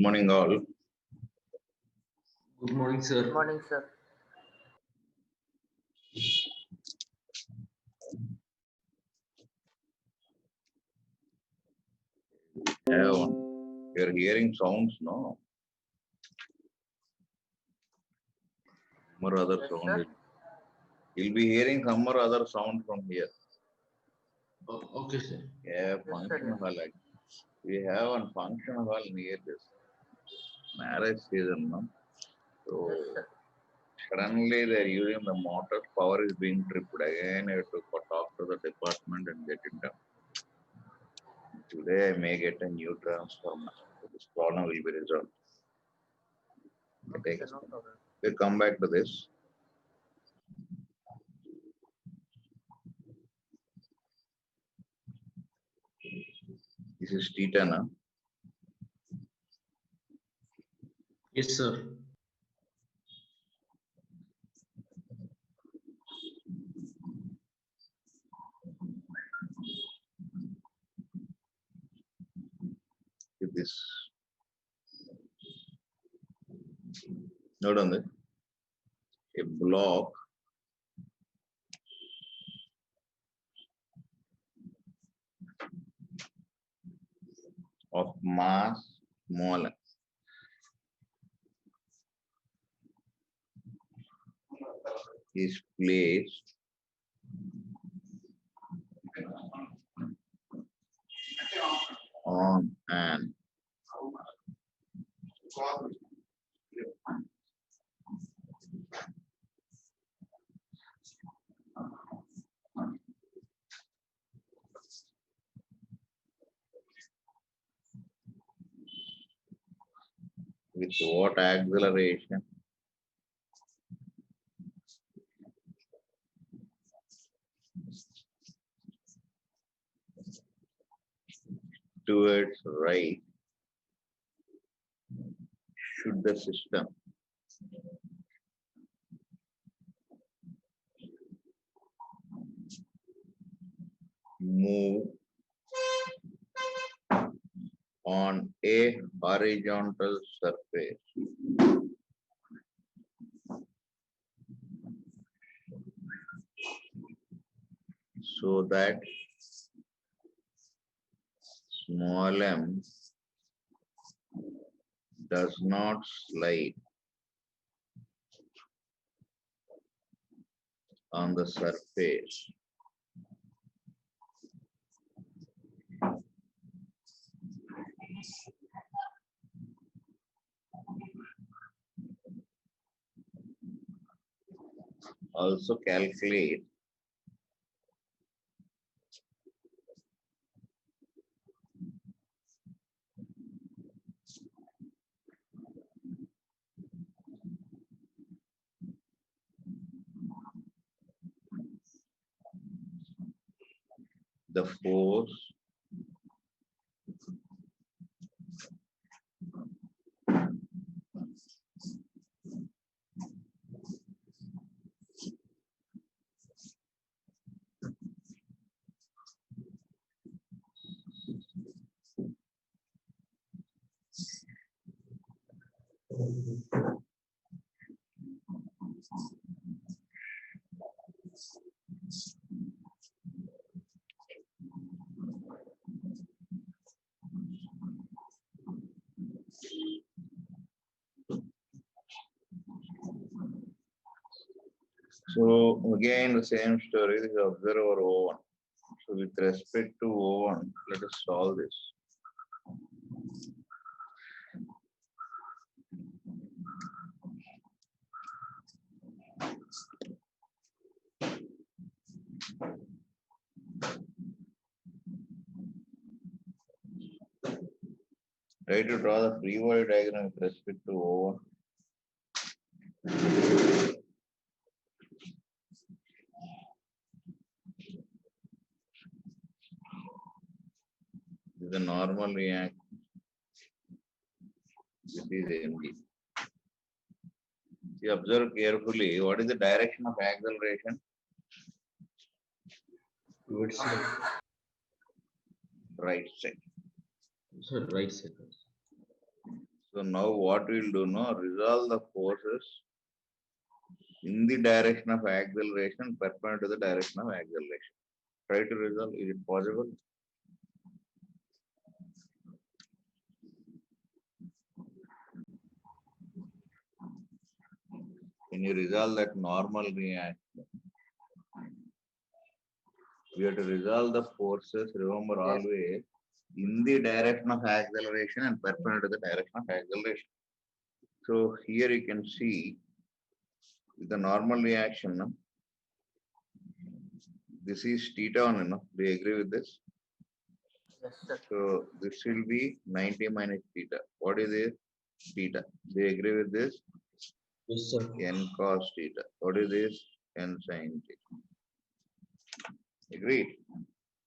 Morning all. Good morning, sir. Good morning, sir. Yeah, you're hearing sounds, no? Some or other Yes, sound. sir. You'll be hearing some or other sound from here. Okay, sir. Yeah, Yes, function sir. hall. We have a function hall near this marriage season, no? So Yes, sir. suddenly they're using the motor, power is being tripped again. I have to talk to the department and get it done. Today I may get a new transformer. So this problem will be resolved. Okay, sir, no problem. We'll come back to this. This is theta now. Yes, sir. With this. Note on this. A block of mass small m is placed on an with what acceleration? Towards right should the system move on a horizontal surface so that small m does not slide on the surface also calculate the force So again, the same story. This is observer O1. So with respect to O1, let us solve this. Try to draw the free body diagram with respect to O1. This is a normal reaction. This is mg. You observe carefully what is the direction of acceleration. Towards side. Right side. Sir, right side. So now what we will do now, resolve the forces in the direction of acceleration perpendicular to the direction of acceleration. Try to resolve. Is it possible? Can you resolve that normal reaction? We have to resolve the forces, remember always, in the direction of acceleration and perpendicular to the direction of acceleration. So here you can see with the normal reaction, no? This is theta one, no? Do you agree with this? Yes, sir. So this will be 90 minus theta. What is this? Theta. Do you agree with this? Yes, sir. N cos theta. What is this? N sin theta. Agreed.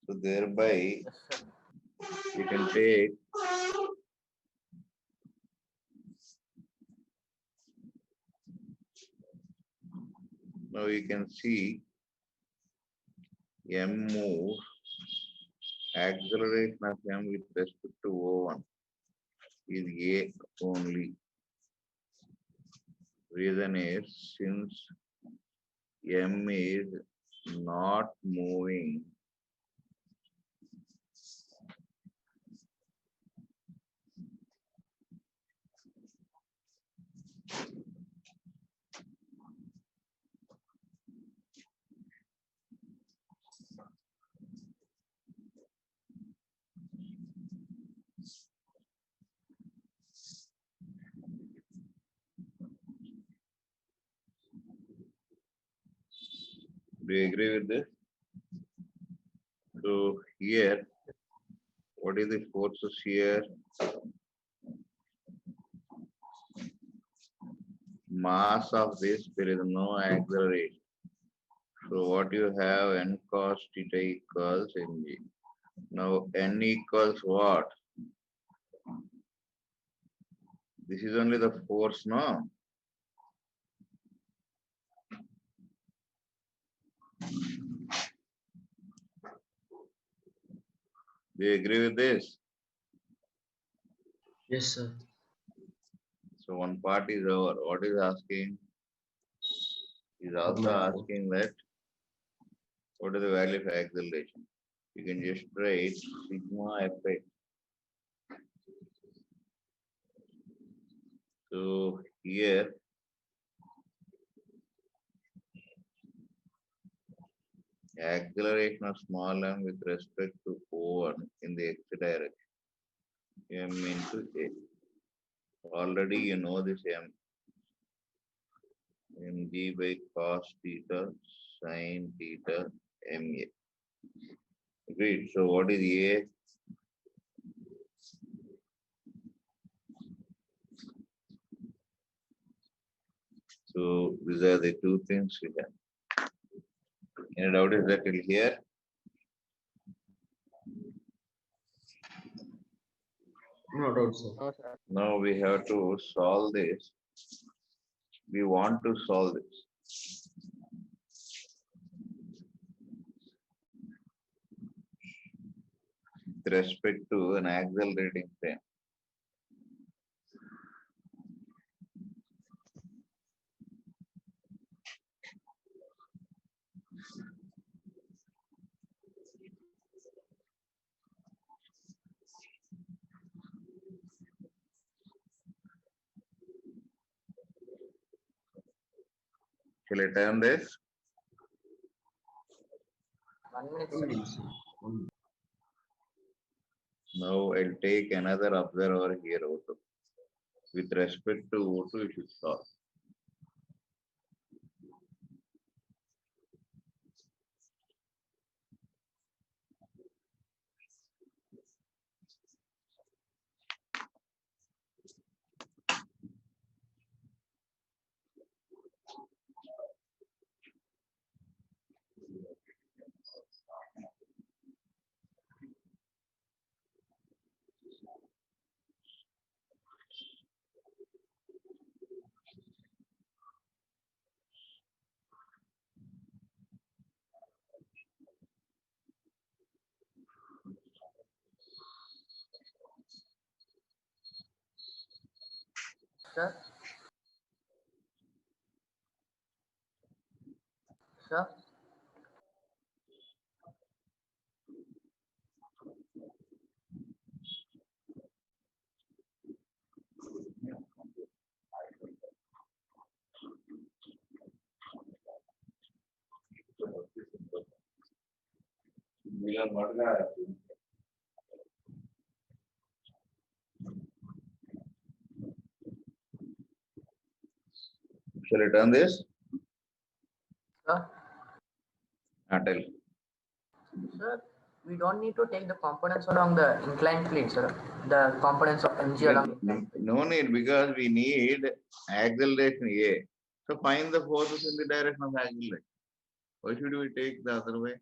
So thereby Yes, sir. you can take now you can see M move acceleration of M with respect to O1 is A only. Reason is since M is not moving do you agree with this? So here, what is the forces here? Mass of this, there is no acceleration. So what you have n cos theta equals mg. Now n equals what? This is only the force, no? Do you agree with this? Yes, sir. So one part is over. What is asking? Is also asking that what is the value of acceleration? You can just write sigma fx. So here acceleration of small m with respect to O1 in the x direction. M into A. Already you know this M. Mg by cos theta sin theta MA. Agreed. So what is A? So these are the two things we have. Any doubt is that till here? No doubt, sir. No, sir. Now we have to solve this. We want to solve this. With respect to an accelerating frame. Shall I turn this? 1 minute, 1 sir. minute, sir. 1 Now I'll take another observer here also. With respect to O2, you should solve. Sir. Sir. Shall I turn this? Sir. Tell. Sir, we don't need to take the components along the inclined plane, sir. The components of mg along the inclined plane. No need, because we need acceleration A. So find the forces in the direction of acceleration. Why should we take the other way?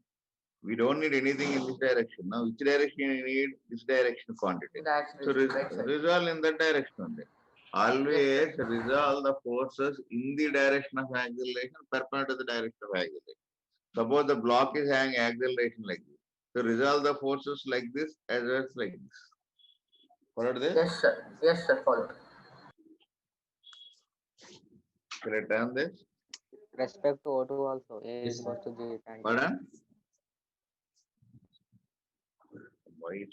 We don't need anything in this direction. Now, which direction you need? This direction quantity. The acceleration, right, sir? Resolve in that direction only. Always Yes, resolve the forces in the direction of acceleration, perpendicular to the direction of acceleration. Suppose the block is having acceleration like this. So resolve the forces like this as well as like this. Followed this? Yes, sir. Yes, sir. Followed. Shall I turn this? Respect to O2 also, A Yes, is sir. equals to G tan. Pardon? Why?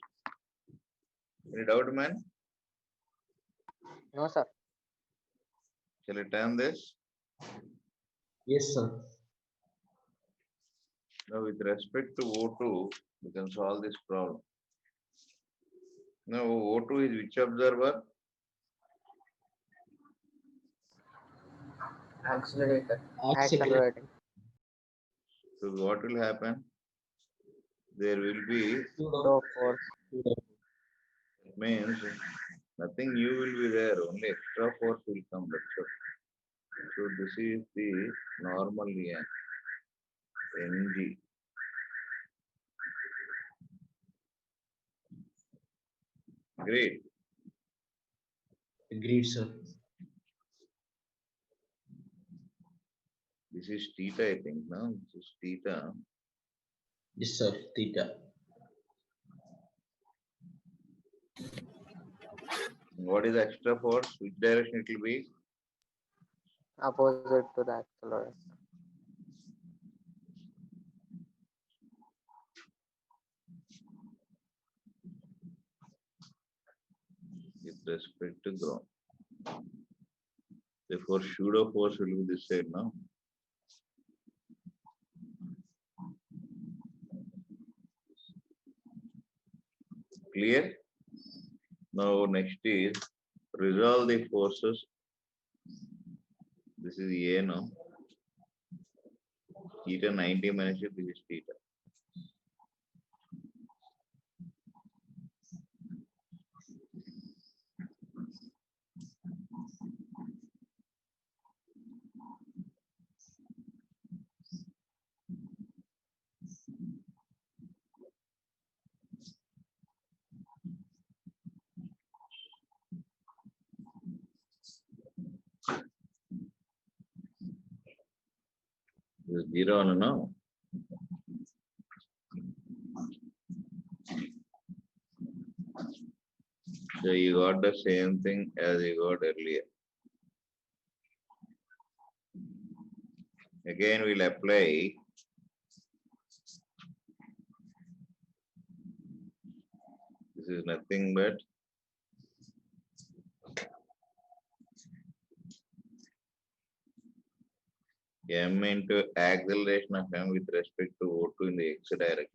Any doubt, man? No, sir. Shall I turn this? Yes, sir. Now, with respect to O2, we can solve this problem. Now, O2 is which observer? Accelerator. Accelerating. So, what will happen? There will be, So force. means nothing new will be there, only extra force will come. That's all. So, this is the normal NG. Great. Agreed, sir. This is theta, I think. No, this is theta. Yes, sir. Theta. What is extra force? Which direction it will be? Opposite to the accelerator. With respect to ground. Therefore, pseudo force will be the same now. Clear? Now, next is resolve the forces. This is A now. Theta 90 minus this is theta. This is 0 on now. So you got the same thing as you got earlier. Again, we'll apply this is nothing but M into acceleration of M with respect to O2 in the x direction.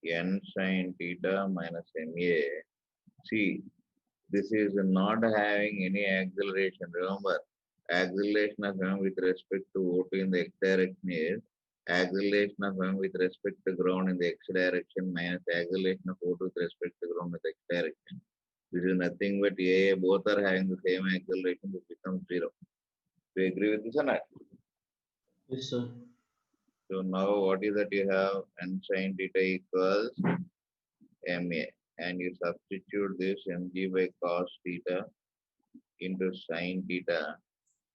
N sine theta minus MA. See, this is not having any acceleration. Remember, acceleration of M with respect to O2 in the x direction is acceleration of M with respect to ground in the x direction minus acceleration of O2 with respect to ground in the x direction. This is nothing but A, both are having the same acceleration, it becomes 0. Do you agree with this or not? Yes, sir. So now what is that you have? N sine theta equals MA. And you substitute this mg by cos theta into sine theta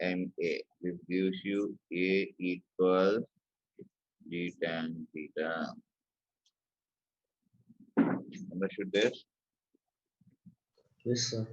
MA. This gives you A equals G tan theta. Understood this? Yes, sir.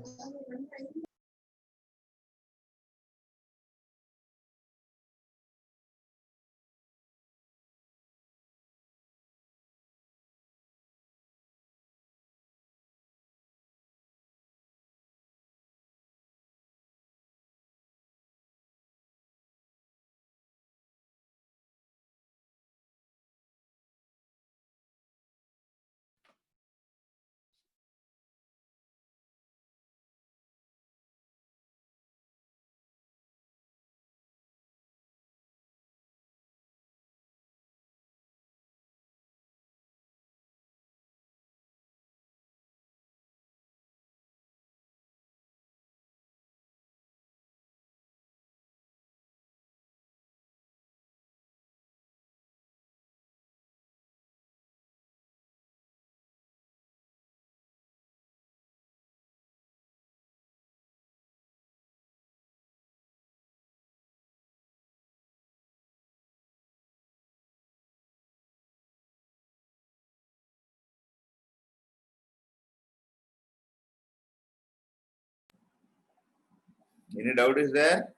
Any doubt is there?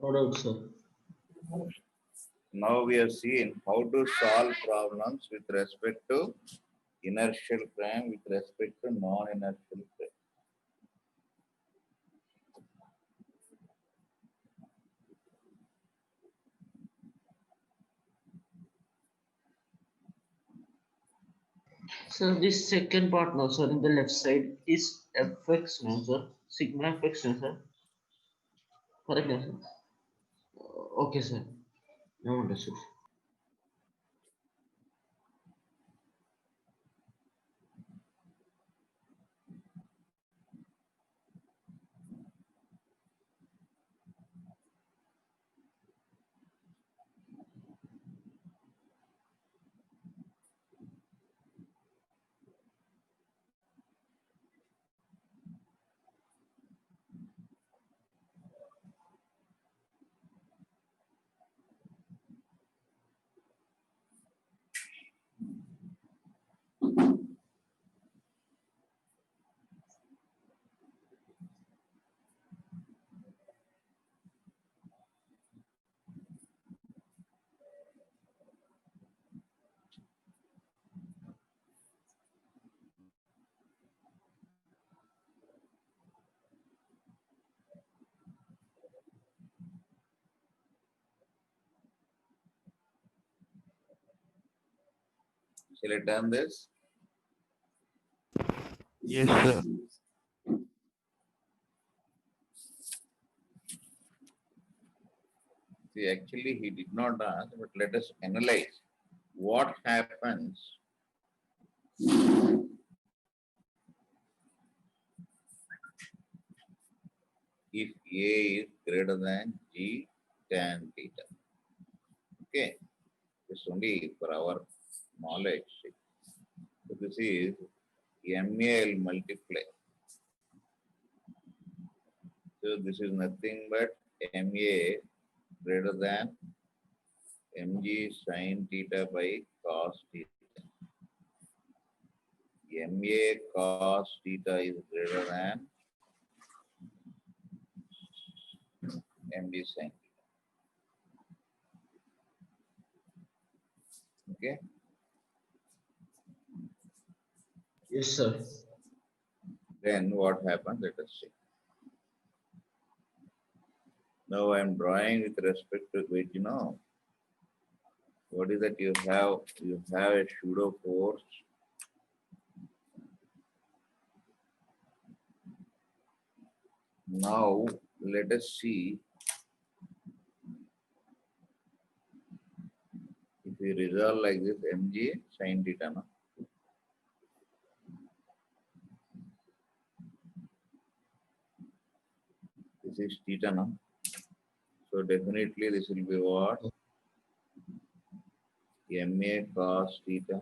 No doubt, sir. Now we have seen how to solve problems with respect to inertial frame with respect to non-inertial frame. So this second part now, sir, in the left side is fx now, sir. Sigma fx now, sir. Correct, now, sir. Okay, sir. No understood. Shall I turn this? Yes, sir. See, actually he did not ask, but let us analyze what happens if A is greater than G tan theta. Okay, this only for our knowledge. So this is ML multiply. So this is nothing but MA greater than mg sin theta by cos theta. MA cos theta is greater than mg sin theta. Okay. Yes, sir. Then what happens? Let us see. Now I'm drawing with respect to which, what is that you have? You have a pseudo force. Now let us see if we resolve like this mg sin theta. No? This is theta now. So definitely this will be what? MA cos theta,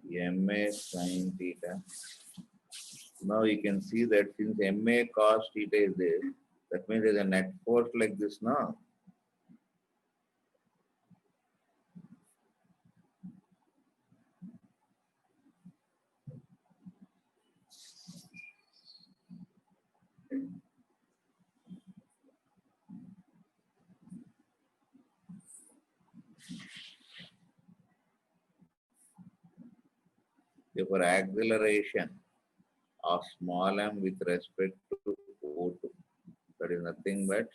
MA sin theta. Now you can see that since MA cos theta is there, that means there's a net force like this now. Therefore, acceleration of small m with respect to O2, that is nothing but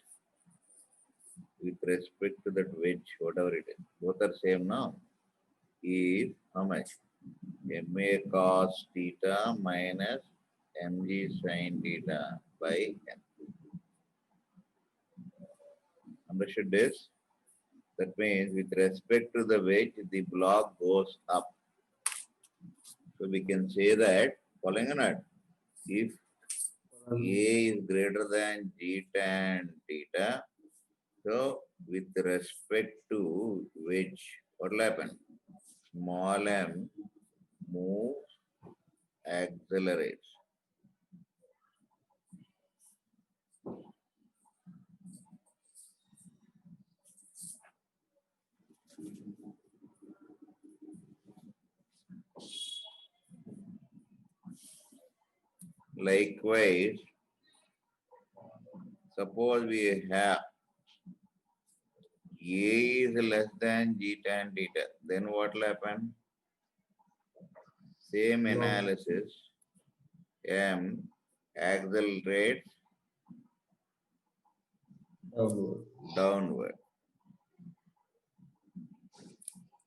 with respect to that wedge, whatever it is, both are same now, is how much? MA cos theta minus mg sin theta by n. Understood this? That means with respect to the wedge, the block goes up. So we can say that, following or not, if A is greater than g tan theta, so with respect to which, what will happen? Small m moves, accelerates. Likewise, suppose we have A is less than g tan theta, then what will happen? Same analysis, m accelerates downward.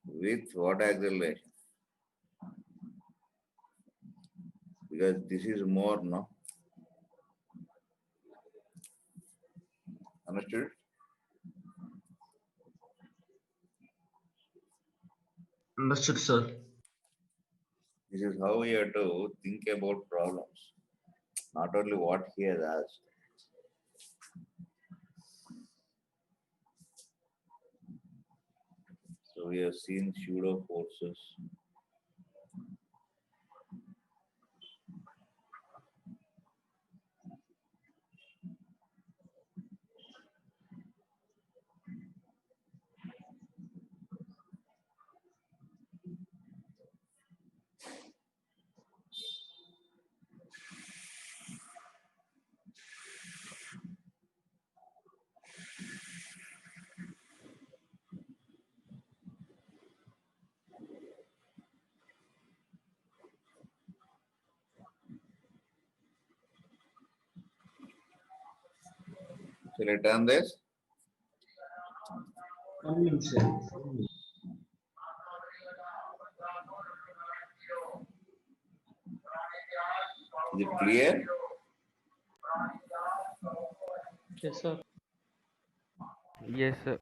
With what acceleration? Because this is more, no? Understood? Understood, sir. This is how we have to think about problems, not only what he has asked. So we have seen pseudo forces. Shall I turn this? Is it clear? Yes, sir. Yes, sir.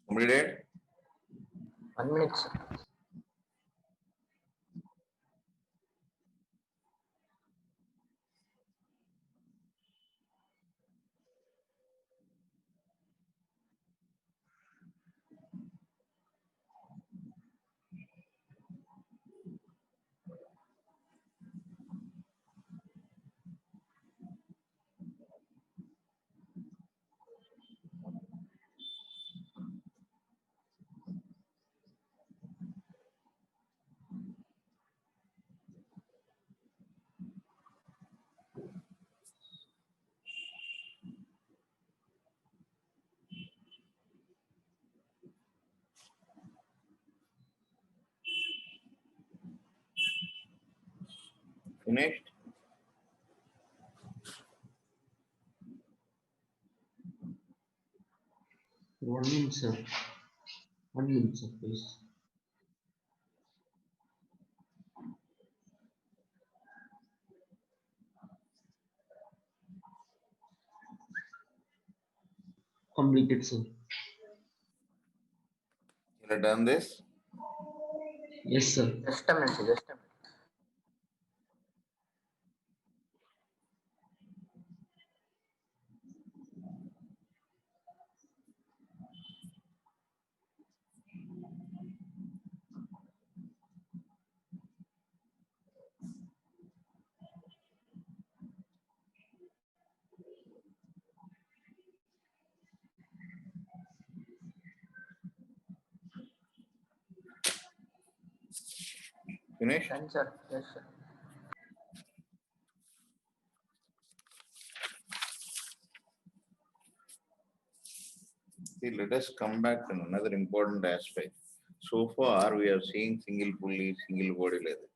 Completed? 1 minute, sir. Finished? One minute, sir. 1 minute, sir, please. Completed, sir. You have done this? Yes, sir. Just a minute, sir, just a minute. Finished? Done, sir. Yes, sir. See, let us come back to another important aspect. So far, we are seeing single pulley, single body leather.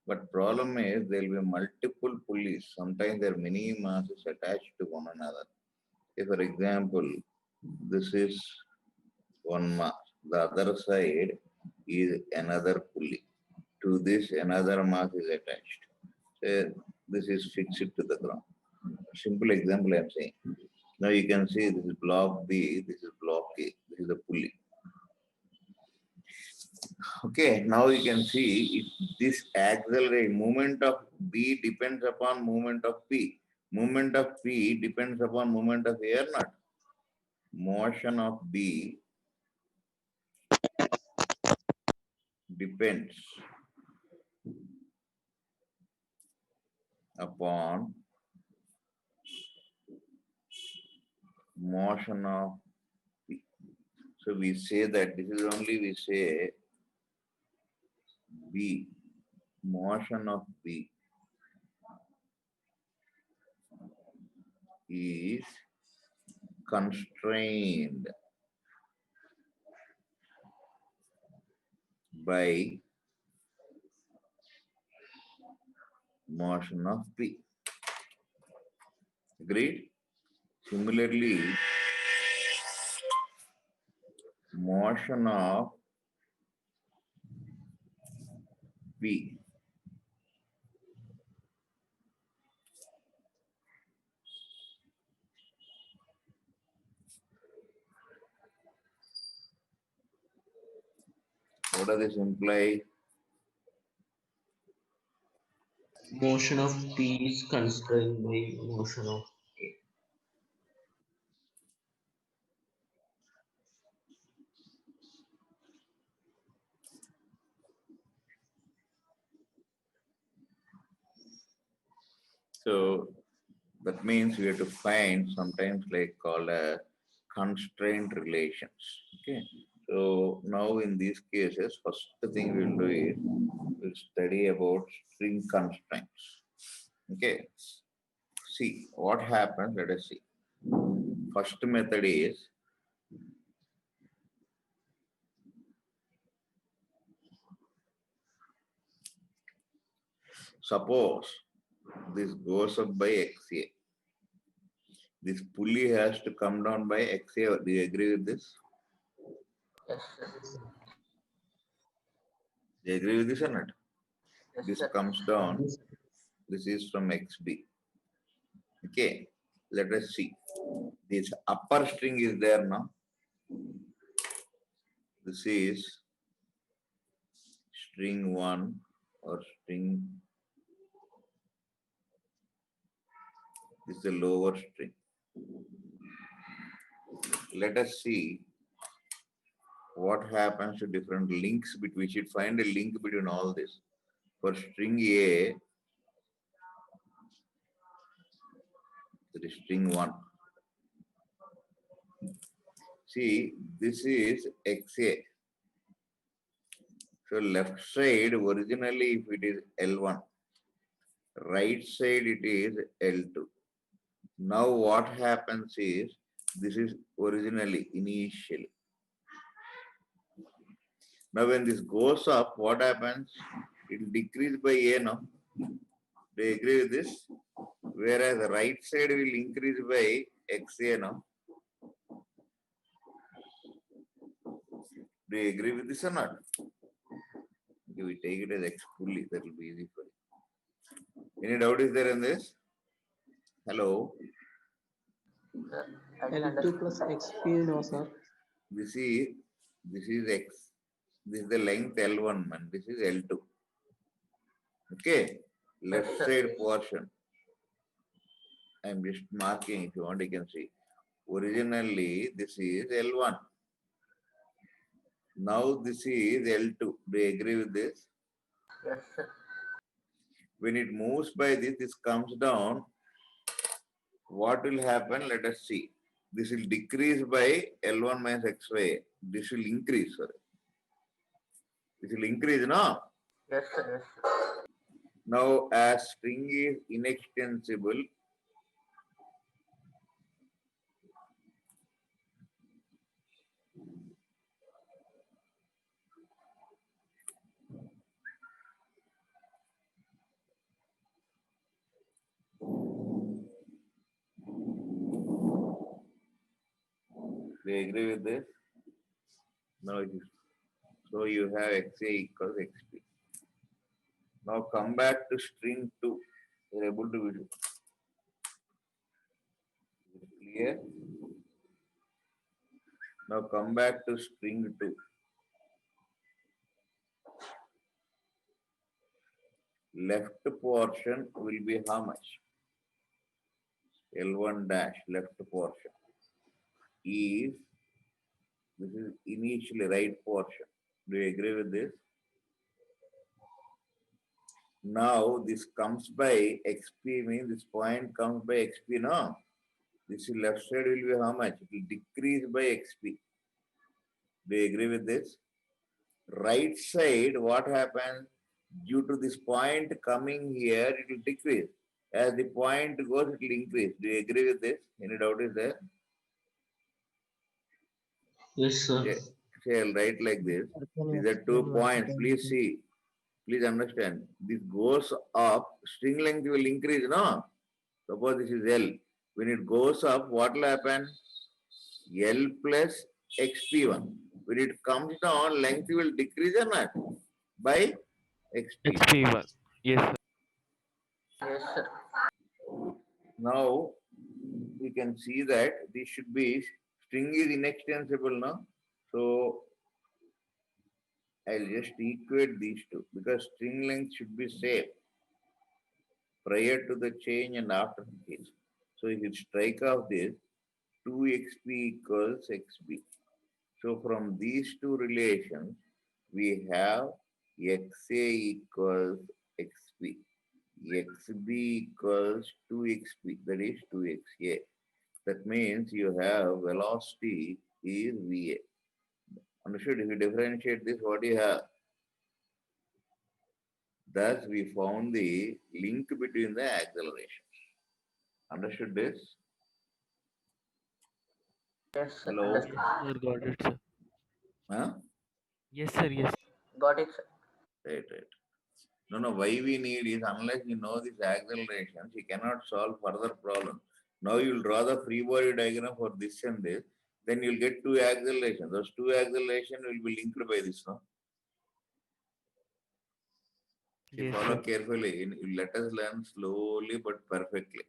But problem is there will be multiple pulleys. Sometimes there are many masses attached to one another. If, for example, this is one mass, the other side is another pulley. To this, another mass is attached. So this is fixed to the ground. Simple example I am saying. Now you can see this is block B, this is block A, this is the pulley. Okay, now you can see if this accelerate movement of B depends upon movement of P. Movement of P depends upon movement of A or not. Motion of B depends upon motion of P. So we say that this is only we say B, motion of B is constrained by motion of P. Agreed? Similarly, motion of P what does this imply? Motion of P is constrained by motion of A. So that means we have to find sometimes like called a constraint relations. Okay. So now in these cases, first thing we'll do is we'll study about string constraints. Okay. See what happens. Let us see. First method is suppose this goes up by XA. This pulley has to come down by XA. Do you agree with this? Yes, sir. Do you agree with this or not? Yes, This sir. comes down. This is from XB. Okay. Let us see. This upper string is there now. This is string 1 or string. This is the lower string. Let us see what happens to different links between. We should find a link between all this. For string A, that is string 1. See, this is XA. So left side originally if it is L1, right side it is L2. Now what happens is this is originally initially. Now when this goes up, what happens? It will decrease by A now. Do you agree with this? Whereas the right side will increase by XA now. Do you agree with this or not? Okay, we take it as X fully, that will be easy for you. Any doubt is there in this? Hello? Sir, I didn't L2 understand. plus XP, no, sir. This is X. This is the length L1, man. This is L2. Okay? Left side portion. I'm just marking, if you want, you can see. Originally, this is L1. Now this is L2. Do you agree with this? Yes, sir. When it moves by this comes down. What will happen? Let us see. This will decrease by L1 minus XY. This will increase. Sorry. This will increase, no? Yes, sir. Yes, sir. Now, as string is inextensible, do you agree with this? No, so you have XA equals XP. Now come back to string 2. You're able to visualize. Clear? Now come back to string 2. Left portion will be how much? L1 dash left portion is, this is initially right portion. Do you agree with this? Now this comes by XP, means this point comes by XP, no? This left side will be how much? It will decrease by XP. Do you agree with this? Right side, what happens? Due to this point coming here, it will decrease. As the point goes, it will increase. Do you agree with this? Any doubt is there? Yes, sir. Say I'll write like this. These are 2 points. Please see. Please understand. This goes up, string length will increase, no? Suppose this is L. When it goes up, what will happen? L plus XP1. When it comes down, length will decrease or not? By XP. XP1. Yes, sir. Yes, sir. Now, we can see that this should be, string is inextensible now. So, I'll just equate these two because string length should be same prior to the change and after the change. So, if you strike off this, 2xp equals xb. So, from these two relations, we have xa equals xp. xb equals 2xp, that is 2xa. That means you have velocity is va. Understood? If you differentiate this, what do you have? Thus, we found the link between the accelerations. Understood this? Yes, sir. Hello? Understood. Sir, got it, sir. Huh? Yes, sir. Yes. Got it, sir. Right. No, why we need is unless you know these accelerations, you cannot solve further problems. Now you will draw the free body diagram for this and this, then you'll get 2 accelerations. Those 2 accelerations will be linked by this, no? You Yes, follow sir. carefully. You let us learn slowly but perfectly.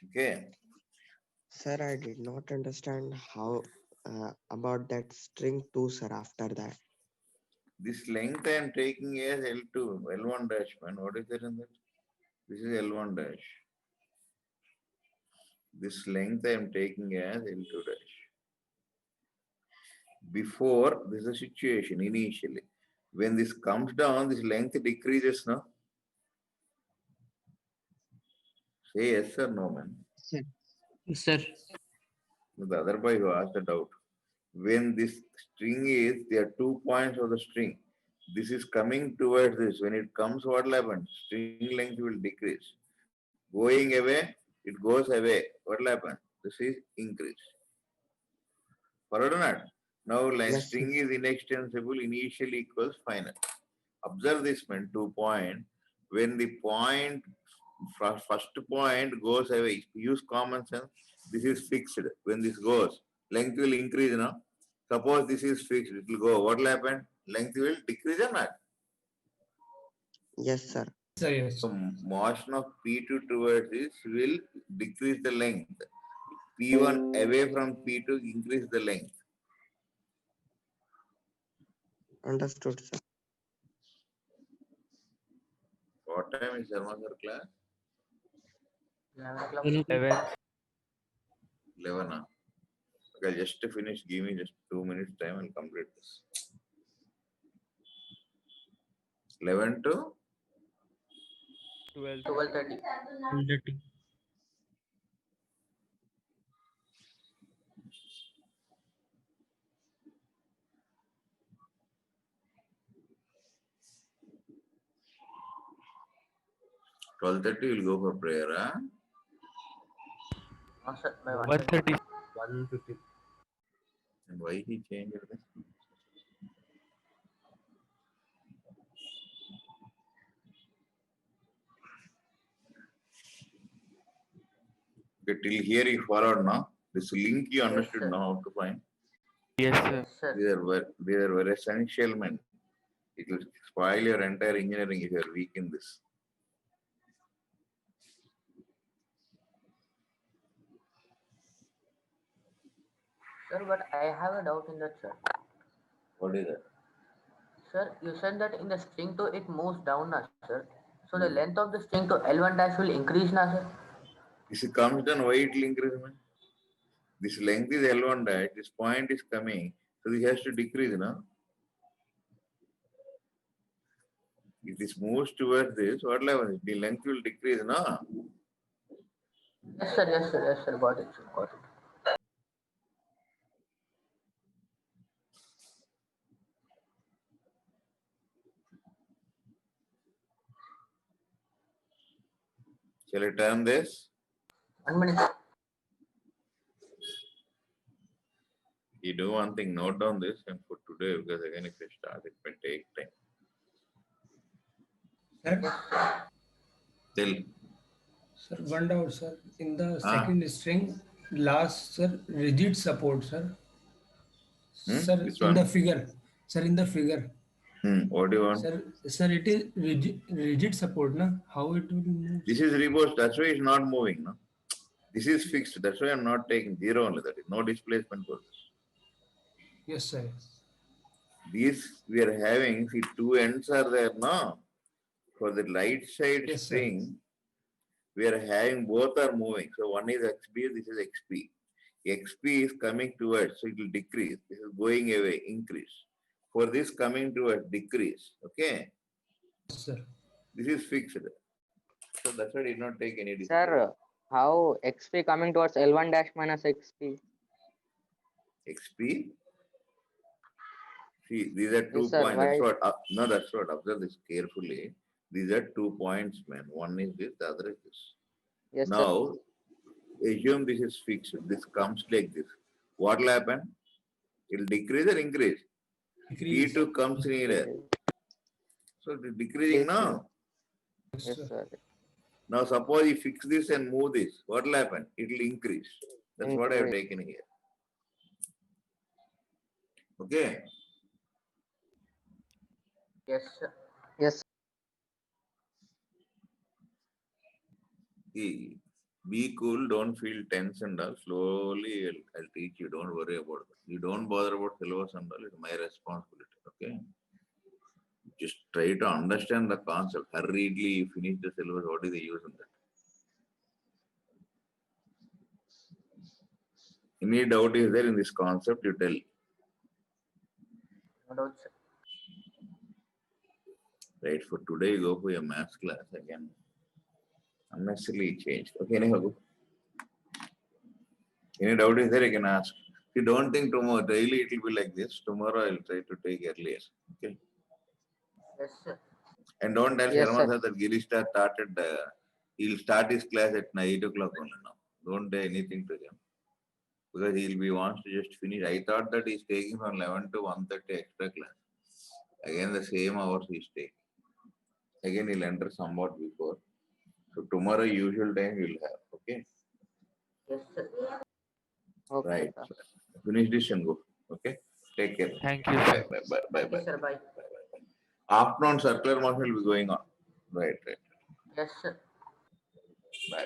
Okay. Sir, I did not understand how about that string 2, sir, after that. This length I am taking as L2, L1 dash, man. What is there in that? This is L1 dash. This length I am taking as L2 dash. Before, this is a situation initially. When this comes down, this length decreases, no? Say yes or no, man. Sir, Yes, sir. The other boy who asked the doubt. When this string is, there are 2 points of the string. This is coming towards this. When it comes, what will happen? String length will decrease. Going away, it goes away. What will happen? This is increase. Followed or not? Now, yes, string sir. is inextensible, initially equals final. Observe this, man, 2 point. when the point, first point goes away, use common sense, this is fixed. When this goes, length will increase, no? Suppose this is fixed, it will go. What will happen? Length will decrease or not? Yes, sir. Sir, yes. So motion of P2 towards this will decrease the length. P1 away from P2 increase the length. Understood, sir. What time is Sharma sir class? 11 o'clock. 11. 11. Huh? Okay, just to finish, give me just 2 minutes time and complete this. 11 to 12. 12:30. 12:30 will go for prayer. Huh? Oh, sir, by 1:30. 1:50. And why he changed this? Okay, till here you followed now. This link you understood sir. now how to find. Yes, sir. Yes, sir. These are very essential, man. It will spoil your entire engineering if you are weak in this. Sir, but I have a doubt in that, sir. What is that? Sir, you said that in the string 2 it moves down now, sir. So the length of the string to L1 dash will increase now, sir. If it comes down, why it will increase, man? This length is L1 dash, this point is coming, so this has to decrease, no? If this moves towards this, what level? The length will decrease, no? Yes, sir. Yes, sir. Yes, sir. Got it, sir. Got it. Shall I turn this? 1 minute. You do one thing, note down this and for today, because again, if you start, it may take time. Sir, Till sir, one doubt, sir. In the Ah. second string, last, sir, rigid support, sir. Sir, which in one? the figure. Sir, in the figure. What do you want? Sir, it is rigid support, na? How it will move? This is reversed, that's why it's not moving, no? This is fixed, that's why I'm not taking zero only, that is no displacement for this. Yes, sir. These we are having, see, two ends are there, no? For the right side Yes, sir. string, we are having both are moving. So one is XP, this is XP. XP is coming towards, so it will decrease. This is going away, increase. For this coming towards, decrease. Okay? Yes, sir. This is fixed. So that's why I did not take any decision. Sir, how XP coming towards L1 dash minus XP? XP. See, these are 2 Yes, sir, points. why? That's what. No, that's what. Observe this carefully. These are 2 points, man. One is this, the other is this. Yes, sir. Now, assume this is fixed. This comes like this. What will happen? It will decrease or increase? Decrease. P2 comes nearer. So it is decreasing Yes, sir. now. Yes, sir. Now suppose you fix this and move this. What will happen? It will increase. That's what I have Increase. taken here. Okay. Yes, sir. Yes, See, be cool, don't feel tense and all. Slowly I'll teach you. Don't worry about it. You don't bother about syllabus and all. It's my responsibility. Okay. Just try to understand the concept. Hurriedly finish the syllabus. What is the use in that? Any doubt is there in this concept, you tell. No doubt, sir. Right, for today, you go for your maths class again. Unnecessarily changed. Okay, anyhow. Any doubt is there, you can ask. If you don't think tomorrow, daily it will be like this. Tomorrow I'll try to take earlier. Okay. Yes, sir. And don't tell Yes, Sharma sir. sir that Girish started, he'll start his class at 8 o'clock only now. Don't say anything to him. Because wants to just finish. I thought that he's taking from 11 to 1:30 extra class. Again, the same hours he's taking. Again, he'll enter somewhat before. So tomorrow, usual time you'll have. Okay. Yes, sir. Okay, Right. sir. Finish this and go. Okay. Take care. Thank you, Bye. sir. Bye. Bye. Bye. Thank you, Bye. sir. Bye. Afternoon circular motion will be going on. Right. Right. Yes, sir. Bye.